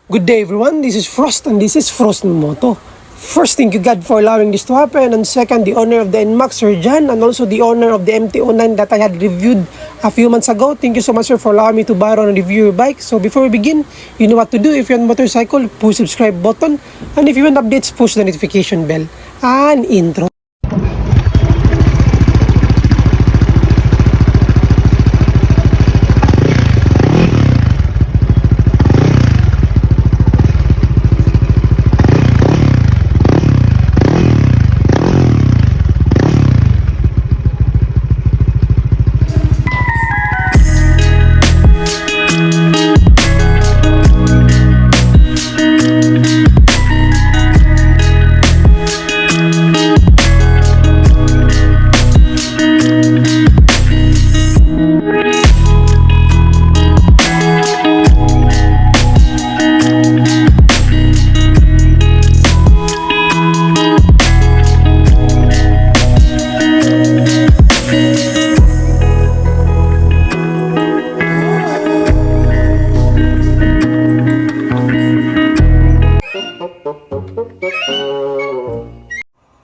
Good day everyone, this is Frost and this is Frost Moto. First, thank you God for allowing this to happen, and second, the owner of the NMAX, Sir Jan, and also the owner of the MT-09 that I had reviewed a few months ago. Thank you so much, sir, for allowing me to borrow and review your bike. So before we begin, you know what to do. If you're on motorcycle, push subscribe button, and if you want updates, push the notification bell. And intro.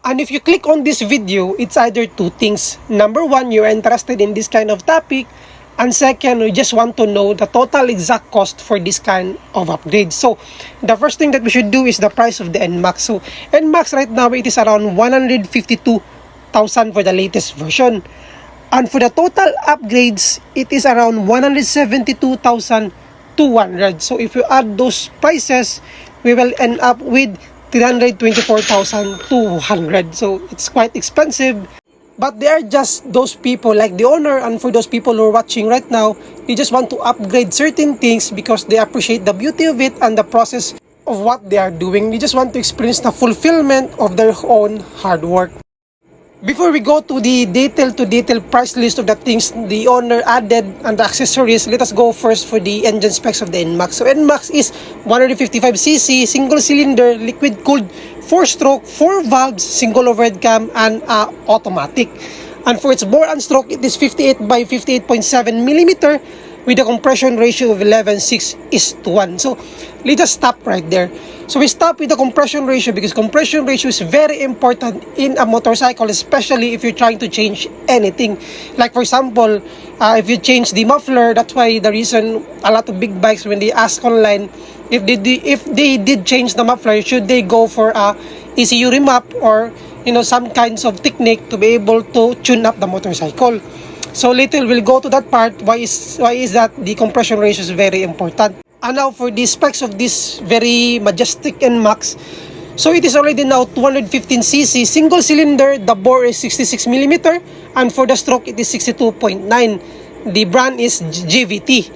And if you click on this video, it's either two things. Number one, you're interested in this kind of topic. And second, you just want to know the total exact cost for this kind of upgrade. So, the first thing that we should do is the price of the NMAX. So, NMAX right now, it is around 152,000 for the latest version. And for the total upgrades, it is around 172,200. So, if you add those prices, we will end up with 324,200. So it's quite expensive, but they are just those people like the owner, and for those people who are watching right now, they just want to upgrade certain things because they appreciate the beauty of it and the process of what they are doing. They just want to experience the fulfillment of their own hard work. Before we go to the detail price list of the things the owner added and the accessories, let us go first for the engine specs of the NMAX. So NMAX is 155cc, single cylinder, liquid cooled, 4-stroke, 4 valves, single overhead cam, and automatic. And for its bore and stroke, it is 58 by 58.7 millimeter with a compression ratio of 11:6:1. So let us stop right there. So we stop with the compression ratio because compression ratio is very important in a motorcycle, especially if you're trying to change anything. Like for example, if you change the muffler, that's why the reason a lot of big bikes, when they ask online if they did change the muffler, should they go for a ECU remap or some kinds of technique to be able to tune up the motorcycle. So later we'll go to that part. Why is that the compression ratio is very important. And now for the specs of this very majestic NMAX. So it is already now 215cc, single cylinder, the bore is 66mm, and for the stroke it is 62.9. The brand is GVT.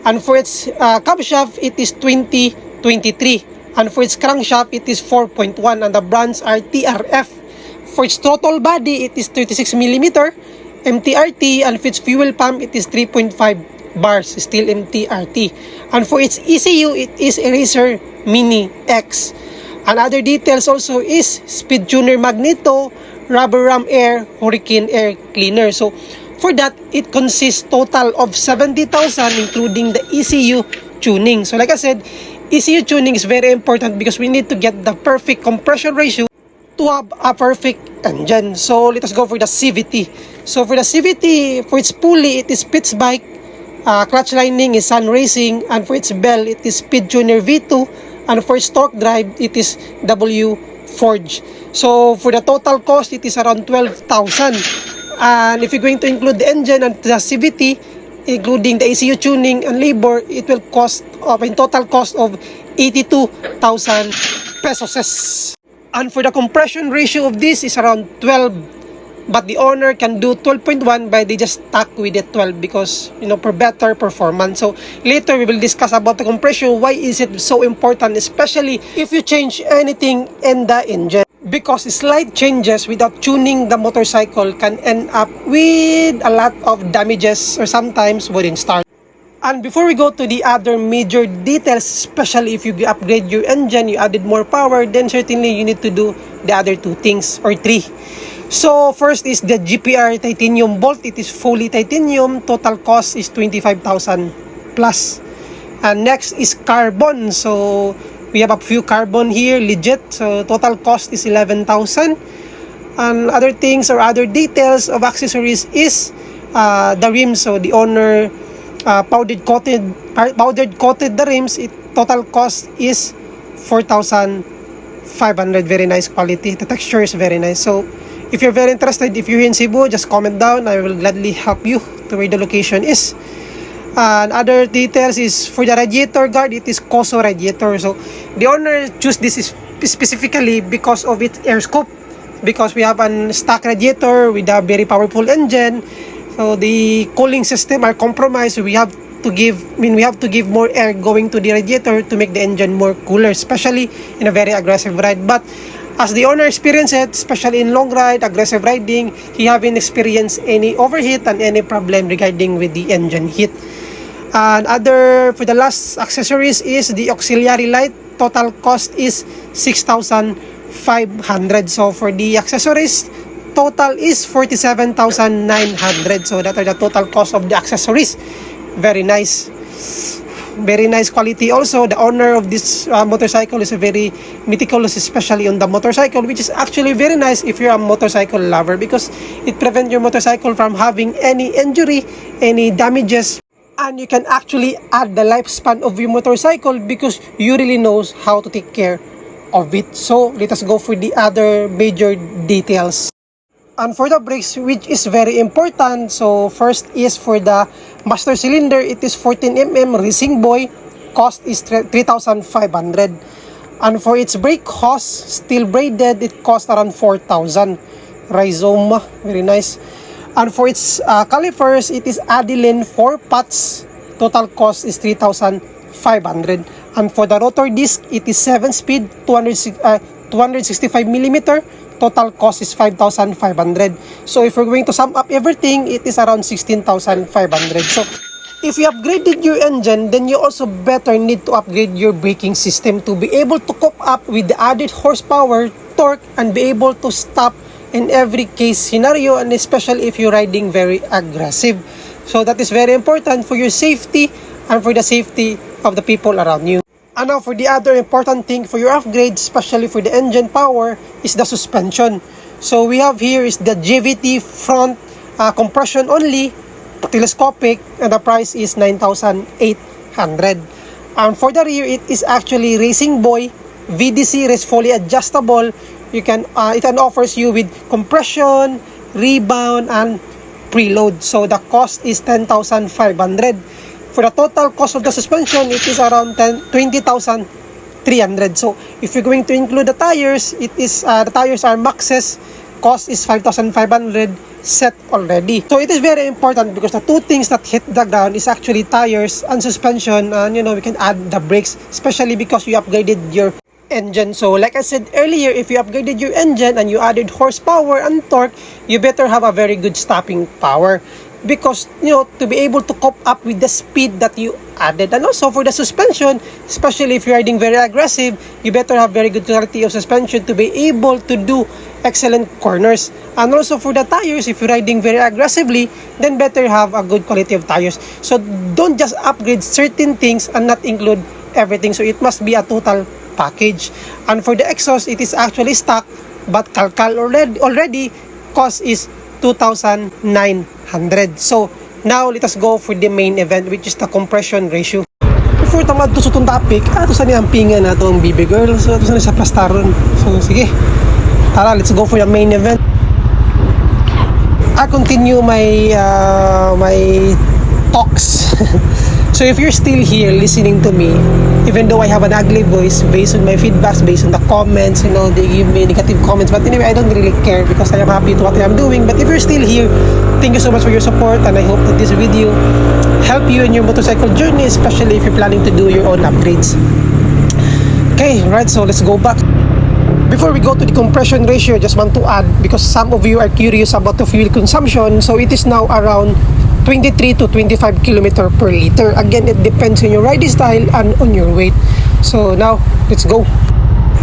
And for its camshaft, it is 2023. And for its crankshaft, it is 4.1, and the brands are TRF. For its throttle body, it is 36mm, MTRT, and for its fuel pump, it is 3.5 bars, still MTRT. And for its ECU, it is Eraser Mini X. And other details also is speed tuner magneto, rubber ram air, hurricane air cleaner. So for that, it consists total of 70,000 including the ECU tuning. So like I said, ECU tuning is very important because we need to get the perfect compression ratio to have a perfect engine. So let us go for the CVT. So for the CVT, for its pulley, it is Pitts Bike. Clutch lining is Sun Racing, and for its bell, it is Speed Tuner V2, and for its torque drive, it is W Forge. So for the total cost, it is around 12,000. And if you're going to include the engine and the CVT, including the ECU tuning and labor, it will cost in total cost of 82,000 pesos. And for the compression ratio of this is around 12, but the owner can do 12.1, but they just stuck with the 12 because for better performance. So later we will discuss about the compression. Why is it so important, especially if you change anything in the engine? Because slight changes without tuning the motorcycle can end up with a lot of damages or sometimes wouldn't start. And before we go to the other major details, especially if you upgrade your engine, you added more power, then certainly you need to do the other two things or three. So first is the GPR titanium bolt. It is fully titanium. Total cost is 25,000 plus. And next is carbon. So we have a few carbon here, legit. So total cost is 11,000. And other things or other details of accessories is the rims. So the owner powdered coated the rims. Total cost is 4,500. Very nice quality. The texture is very nice. So if you're very interested, if you're in Cebu, just comment down. I will gladly help you to where the location is. And other details is for the radiator guard, it is Koso radiator. So the owner chose this specifically because of its air scoop, because we have an stock radiator with a very powerful engine. So the cooling system are compromised. We have to give more air going to the radiator to make the engine more cooler, especially in a very aggressive ride. But as the owner experienced it, especially in long ride, aggressive riding, he haven't experienced any overheat and any problem regarding with the engine heat. And for the last accessories is the auxiliary light. Total cost is 6,500. So for the accessories, total is 47,900. So that are the total cost of the accessories. Very nice. Very nice quality also. The owner of this motorcycle is a very meticulous, especially on the motorcycle, which is actually very nice if you're a motorcycle lover, because it prevents your motorcycle from having any injury, any damages. And you can actually add the lifespan of your motorcycle because you really knows how to take care of it. So let us go for the other major details. And for the brakes, which is very important, so first is for the master cylinder, it is 14mm Racing Boy, cost is 3,500. And for its brake hose, steel braided, it cost around 4,000. Rhizoma, very nice. And for its calipers, it is Adeline 4 pots. Total cost is 3,500. And for the rotor disc, it is 7-speed, 265mm. Total cost is 5,500. So if we're going to sum up everything, it is around 16,500. So if you upgraded your engine, then you also better need to upgrade your braking system to be able to cope up with the added horsepower, torque, and be able to stop in every case scenario, and especially if you're riding very aggressive. So that is very important for your safety and for the safety of the people around you. And now for the other important thing for your upgrade, especially for the engine power, is the suspension. So we have here is the JVT front compression only, telescopic, and the price is 9,800. And for the rear, it is actually Racing Boy VDC race fully adjustable. It can offers you with compression, rebound, and preload. So the cost is 10,500. For the total cost of the suspension, it is around 20,300. So if you're going to include the tires, it is the tires are Maxes. Cost is 5,500 set already. So it is very important because the two things that hit the ground is actually tires and suspension, and we can add the brakes, especially because you upgraded your engine. So like I said earlier, if you upgraded your engine and you added horsepower and torque, you better have a very good stopping power, because to be able to cope up with the speed that you added. And also for the suspension, especially if you're riding very aggressive, you better have very good quality of suspension to be able to do excellent corners. And also for the tires, if you're riding very aggressively, then better have a good quality of tires. So don't just upgrade certain things and not include everything. So it must be a total package. And for the exhaust, it is actually stock, but Kalkal already cost is 2,900. So now let us go for the main event, which is the compression ratio. Before tamad to sa itong topic, ito sa niampingan na itong baby girl. So ito sa sa plastaron. So sige, tara, let's go for the main event. I continue my talks. So if you're still here listening to me, even though I have an ugly voice, based on my feedbacks, based on the comments, they give me negative comments, but anyway, I don't really care because I am happy to what I am doing. But if you're still here, thank you so much for your support, and I hope that this video help you in your motorcycle journey, especially if you're planning to do your own upgrades. Okay, right, so let's go back. Before we go to the compression ratio, I just want to add, because some of you are curious about the fuel consumption, so it is now around 23 to 25 km per liter. Again, it depends on your riding style and on your weight. So now, let's go.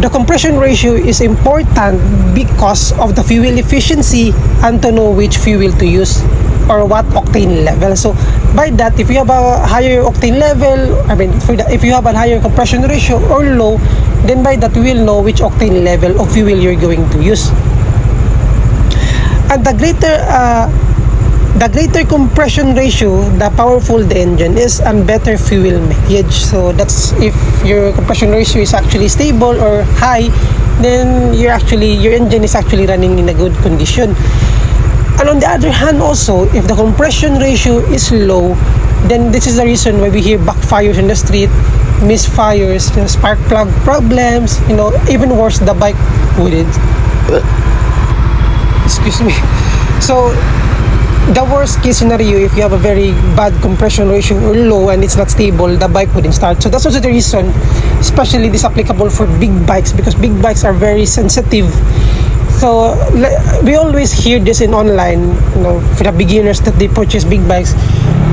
The compression ratio is important because of the fuel efficiency and to know which fuel to use. or what octane level. So by that, if you have a higher octane level, if you have a higher compression ratio or low, then by that we will know which octane level of fuel you're going to use. And the greater compression ratio, the powerful the engine is, and better fuel mileage. So that's if your compression ratio is actually stable or high, then your engine is actually running in a good condition. And on the other hand also, if the compression ratio is low, then this is the reason why we hear backfires in the street, misfires, spark plug problems, even worse, the bike wouldn't. Excuse me. So the worst case scenario, if you have a very bad compression ratio or low and it's not stable, the bike wouldn't start. So that's also the reason, especially this applicable for big bikes, because big bikes are very sensitive. So we always hear this in online, for the beginners that they purchase big bikes,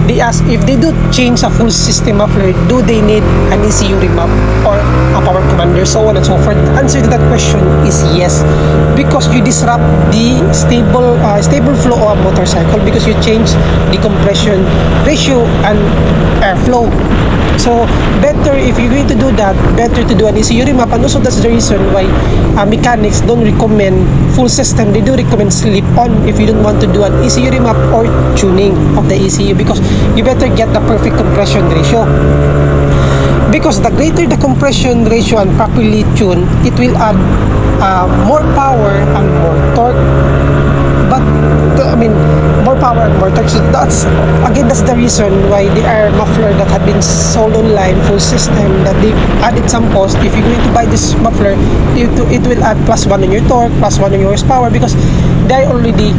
they ask if they do change a full system muffler, do they need an ECU remap or a power commander, so on and so forth. The answer to that question is yes, because you disrupt the stable flow of a motorcycle, because you change the compression ratio and airflow. So better, if you're going to do that, better to do an ECU remap. And also that's the reason why mechanics don't recommend full system. They do recommend slip-on if you don't want to do an ECU remap or tuning of the ECU, because you better get the perfect compression ratio. Because the greater the compression ratio and properly tuned, it will add more power and more torque. But more power and more torque. So that's the reason why there are muffler that have been sold online, full system, that they added some cost. If you're going to buy this muffler, it will add +1 on your torque, +1 on your horsepower, because they're already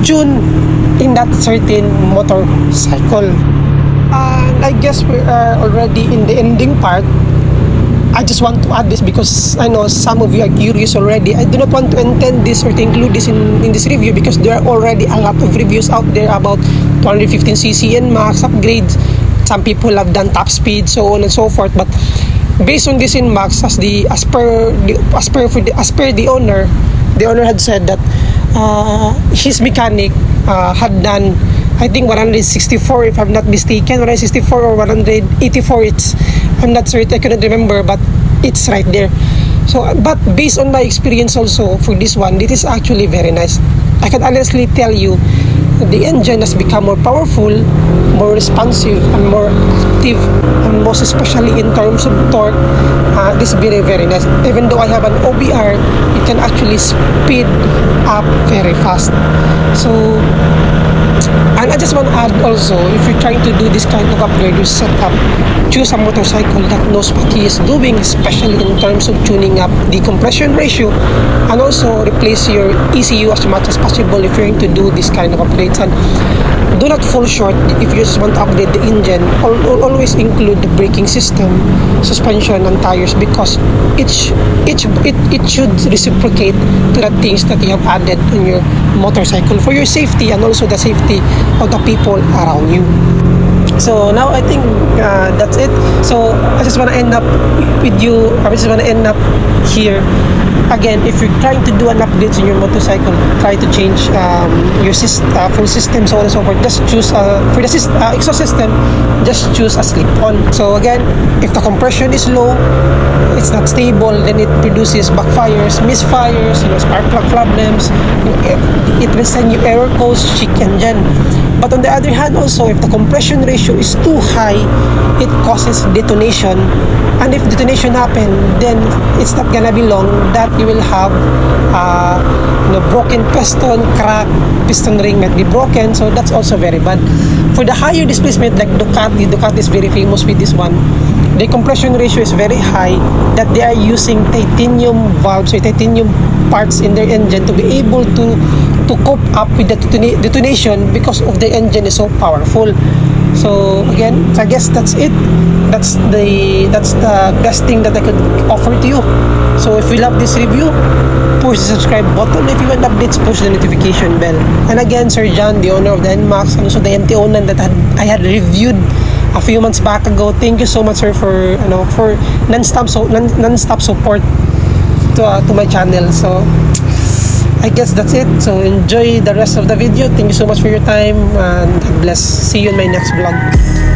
tuned in that certain motorcycle. And I guess we are already in the ending part. I just want to add this because I know some of you are curious already. I do not want to intend this or to include this in this review, because there are already a lot of reviews out there about 215cc NMAX upgrades. Some people have done top speed, so on and so forth. But based on this NMAX, as per the owner had said that his mechanic had done, I think 164 if I'm not mistaken, 164 or 184, I'm not certain, I couldn't remember, but it's right there. So, but based on my experience also for this one, this is actually very nice. I can honestly tell you, the engine has become more powerful, more responsive, and more active, and most especially in terms of torque, this is very, very nice. Even though I have an OBR, it can actually speed up very fast. So, and I just want to add also, if you're trying to do this kind of upgrade, you set up, choose a motorcycle that knows what he is doing, especially in terms of tuning up the compression ratio, and also replace your ECU as much as possible if you're going to do this kind of upgrades. And do not fall short if you just want to upgrade the engine. Always include the braking system, suspension, and tires, because it should reciprocate to the things that you have added on your motorcycle for your safety and also the safety of the people around you. So now I think that's it. So I just want to end up here. Again, if you're trying to do an update on your motorcycle, try to change your full system, so on and so forth. Just choose for the exhaust system, just choose a slip-on. So again, if the compression is low, it's not stable, then it produces backfires, misfires, spark plug problems. It will send you error codes, check engine. But on the other hand also, if the compression ratio is too high, it causes detonation. And if detonation happen, then it's not gonna be long that you will have broken piston, crack, piston ring might be broken. So that's also very bad. For the higher displacement like Ducati is very famous with this one. The compression ratio is very high, that they are using titanium valves or titanium parts in their engine to be able to cope up with the detonation, because of the engine is so powerful. So again, I guess that's it. That's the best thing that I could offer to you. So if you love this review, push the subscribe button. If you want updates, push the notification bell. And again, Sir John, the owner of the NMAX, and also the MT-09 that I had reviewed a few months back ago. Thank you so much, sir, for non-stop support to my channel. So I guess that's it. So enjoy the rest of the video. Thank you so much for your time, and God bless. See you in my next vlog.